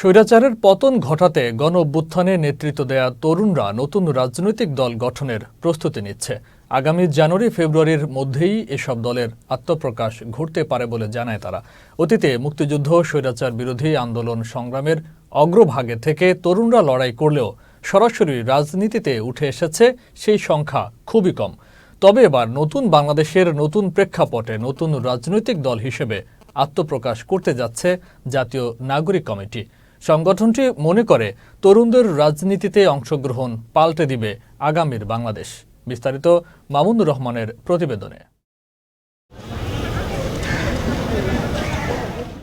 স্বৈরাচারের পতন ঘটাতে গণ অভ্যুত্থানে নেতৃত্ব দেয়া তরুণরা নতুন রাজনৈতিক দল গঠনের প্রস্তুতি নিচ্ছে। আগামী জানুয়ারি-ফেব্রুয়ারির মধ্যেই এসব দলের আত্মপ্রকাশ ঘটতে পারে বলে জানায় তারা। অতীতে মুক্তিযুদ্ধ, স্বৈরাচার বিরোধী আন্দোলন সংগ্রামের অগ্রভাগে থেকে তরুণরা লড়াই করলেও সরাসরি রাজনীতিতে উঠে এসেছে সেই সংখ্যা খুবই কম। তবে এবার নতুন বাংলাদেশের নতুন প্রেক্ষাপটে নতুন রাজনৈতিক দল হিসেবে আত্মপ্রকাশ করতে যাচ্ছে জাতীয় নাগরিক কমিটি। সংগঠনটি মনে করে তরুণদের রাজনীতিতে অংশগ্রহণ পাল্টে দিবে আগামীর বাংলাদেশ। বিস্তারিত মামুনুর রহমানের প্রতিবেদনে।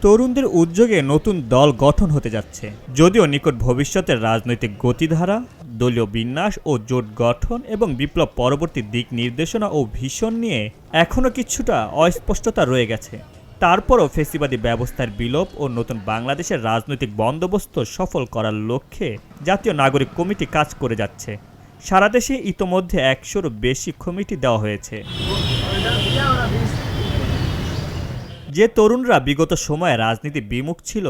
তরুণদের উদ্যোগে নতুন দল গঠন হতে যাচ্ছে। যদিও নিকট ভবিষ্যতের রাজনৈতিক গতিধারা, দলীয় বিন্যাস ও জোট গঠন এবং বিপ্লব পরবর্তী দিক নির্দেশনা ও ভিশন নিয়ে এখনও কিছুটা অস্পষ্টতা রয়ে গেছে। তারপরও ফ্যাসিবাদী ব্যবস্থার বিলোপ ও নতুন বাংলাদেশের রাজনৈতিক বন্দোবস্ত সফল করার লক্ষ্যে জাতীয় নাগরিক কমিটি কাজ করে যাচ্ছে। সারা দেশে ইতোমধ্যে 100-রও বেশি কমিটি দেওয়া হয়েছে। যে তরুণরা বিগত সময়ে রাজনীতি বিমুখ ছিল,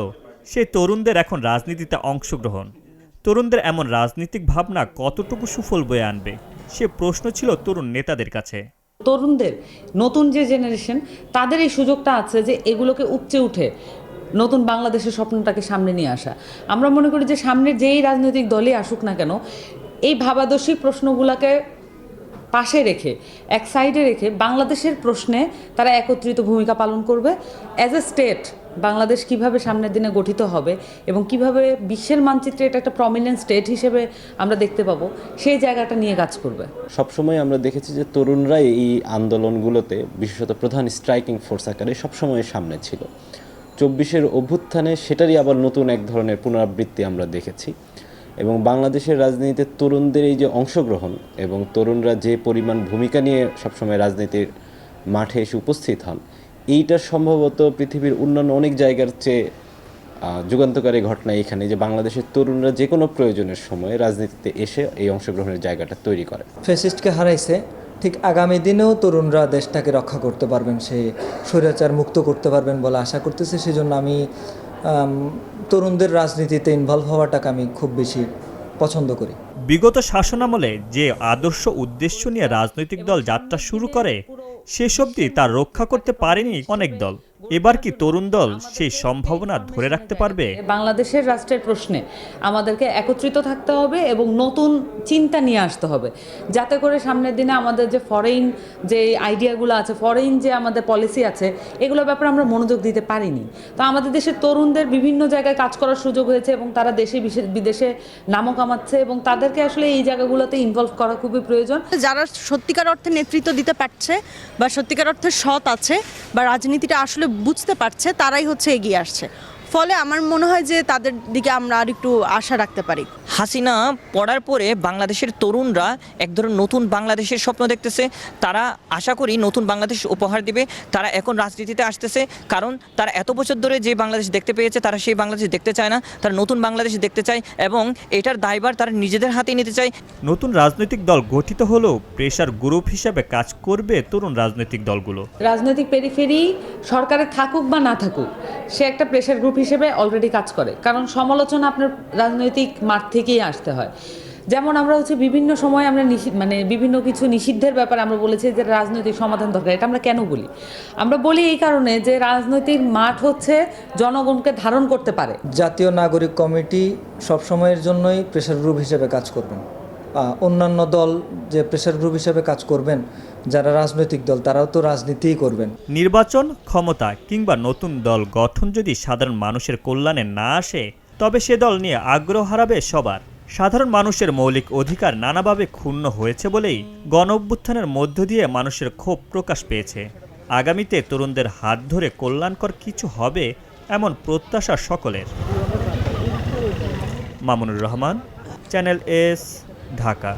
সেই তরুণদের এখন রাজনীতিতে অংশগ্রহণ। তরুণদের এমন রাজনৈতিক ভাবনা কতটুকু সুফল বয়ে আনবে, সে প্রশ্ন ছিল তরুণ নেতাদের কাছে। তরুণদের নতুন যে জেনারেশন, তাদের এই সুযোগটা আছে যে এগুলোকে উপচে উঠে নতুন বাংলাদেশের স্বপ্নটাকে সামনে নিয়ে আসা। আমরা মনে করি যে সামনে যেই রাজনৈতিক দলই আসুক না কেন, এই ভাবাদর্শী প্রশ্নগুলোকে পাশে রেখে, এক সাইডে রেখে বাংলাদেশের প্রশ্নে তারা একত্রিত ভূমিকা পালন করবে। অ্যাজ এ স্টেট বাংলাদেশ কিভাবে সামনের দিনে গঠিত হবে এবং কিভাবে বিশ্বের মানচিত্রে এটা একটা প্রমিনেন্ট স্টেট হিসেবে আমরা দেখতে পাবো, সেই জায়গাটা নিয়ে কাজ করবে। সবসময় আমরা দেখেছি যে তরুণরাই এই আন্দোলনগুলোতে বিশেষত প্রধান স্ট্রাইকিং ফোর্স আকারে সবসময় সামনে ছিল। 24-এর অভ্যুত্থানে সেটারই আবার নতুন এক ধরনের পুনরাবৃত্তি আমরা দেখেছি। এবং বাংলাদেশের রাজনীতিতে তরুণদের এই যে অংশগ্রহণ এবং তরুণরা যে পরিমাণ ভূমিকা নিয়ে সবসময় রাজনীতির মাঠে এসে উপস্থিত হন, এইটা সম্ভবত পৃথিবীর অন্যান্য অনেক জায়গার চেয়ে যুগান্তকারী ঘটনা এখানে, যে বাংলাদেশের তরুণরা যে কোনো প্রয়োজনের সময় রাজনীতিতে এসে এই অংশগ্রহণের জায়গাটা তৈরি করে। ফ্যাসিস্টকে হারাইছে, ঠিক আগামী দিনেও তরুণরা দেশটাকে রক্ষা করতে পারবেন, সে স্বৈরাচার মুক্ত করতে পারবেন বলে আশা করতেছে। সেজন্য আমি তরুণদের রাজনীতিতে ইনভলভ হওয়াটাকে আমি খুব বেশি পছন্দ করি। বিগত শাসনামলে যে আদর্শ উদ্দেশ্য নিয়ে রাজনৈতিক দল যাত্রা শুরু করে, শেষ অবধি তা রক্ষা করতে পারেনি অনেক দল। এবার কি তরুণ দল সেই সম্ভাবনা ধরে রাখতে পারবে? বাংলাদেশের রাষ্ট্রের প্রশ্নে আমাদেরকে একত্রিত থাকতে হবে এবং নতুন চিন্তা নিয়ে আসতে হবে, যাতে করে সামনের দিনে আমাদের যে ফরেন যে আইডিয়াগুলো আছে, ফরেন যে আমাদের পলিসি আছে, এগুলোর ব্যাপারে আমরা মনোযোগ দিতে পারিনি। তো আমাদের দেশের তরুণদের বিভিন্ন জায়গায় কাজ করার সুযোগ হয়েছে এবং তারা দেশে বিদেশে নামও কামাচ্ছে এবং তাদেরকে আসলে এই জায়গাগুলোতে ইনভলভ করা খুবই প্রয়োজন। যারা সত্যিকার অর্থে নেতৃত্ব দিতে পারছে বা সত্যিকার অর্থে সৎ আছে বা রাজনীতিটা আসলে বুঝতে পারছে, তারাই হচ্ছে এগিয়ে আসছে। ফলে আমার মনে হয় যে তাদের দিকে আমরা আর একটু আশা রাখতে পারি। হাসিনা পড়ার পরে বাংলাদেশের তরুণরা এক ধরনের নতুন বাংলাদেশের স্বপ্ন দেখতেছে। তারা আশা করি নতুন বাংলাদেশ উপহার দিবে। তারা এখন রাজনীতিতে আসতেছে, কারণ তারা এত বছর ধরে যে বাংলাদেশ দেখতে পেয়েছে, তারা সেই বাংলাদেশ দেখতে চায় না, তারা নতুন বাংলাদেশ দেখতে চায় এবং এটার দায়ভার তারা নিজেদের হাতে নিতে চায়। নতুন রাজনৈতিক দল গঠিত হলেও প্রেশার গ্রুপ হিসেবে কাজ করবে তরুণ রাজনৈতিক দলগুলো। রাজনৈতিক পেরিফেরি সরকারে থাকুক বা না থাকুক, সে একটা প্রেশার গ্রুপ হিসেবে অলরেডি কাজ করে, কারণ সমালোচনা আপনার রাজনৈতিক মাঠ থেকেই আসতে হয়। যেমন আমরা হচ্ছে বিভিন্ন সময় আমরা বিভিন্ন কিছু নিষিদ্ধের ব্যাপারে আমরা বলেছি যে রাজনৈতিক সমাধান দরকার। এটা আমরা কেন বলি? আমরা বলি এই কারণে যে রাজনৈতিক মাঠ হচ্ছে জনগণকে ধারণ করতে পারে। জাতীয় নাগরিক কমিটি সবসময়ের জন্যই প্রেশার গ্রুপ হিসেবে কাজ করবেন। অন্যান্য দল যে প্রেশার গ্রুপ হিসেবে কাজ করবেন, যারা রাজনৈতিক দল, তারাও তো রাজনীতিই করবেন। নির্বাচন, ক্ষমতা কিংবা নতুন দল গঠন যদি সাধারণ মানুষের কল্যাণে না আসে, তবে সে দল নিয়ে আগ্রহ হারাবে সবার। সাধারণ মানুষের মৌলিক অধিকার নানাভাবে ক্ষুণ্ণ হয়েছে বলেই গণ অভ্যুত্থানের মধ্য দিয়ে মানুষের ক্ষোভ প্রকাশ পেয়েছে। আগামীতে তরুণদের হাত ধরে কল্যাণকর কিছু হবে এমন প্রত্যাশা সকলের। Mamunur Rahman, channel S, Dhaka.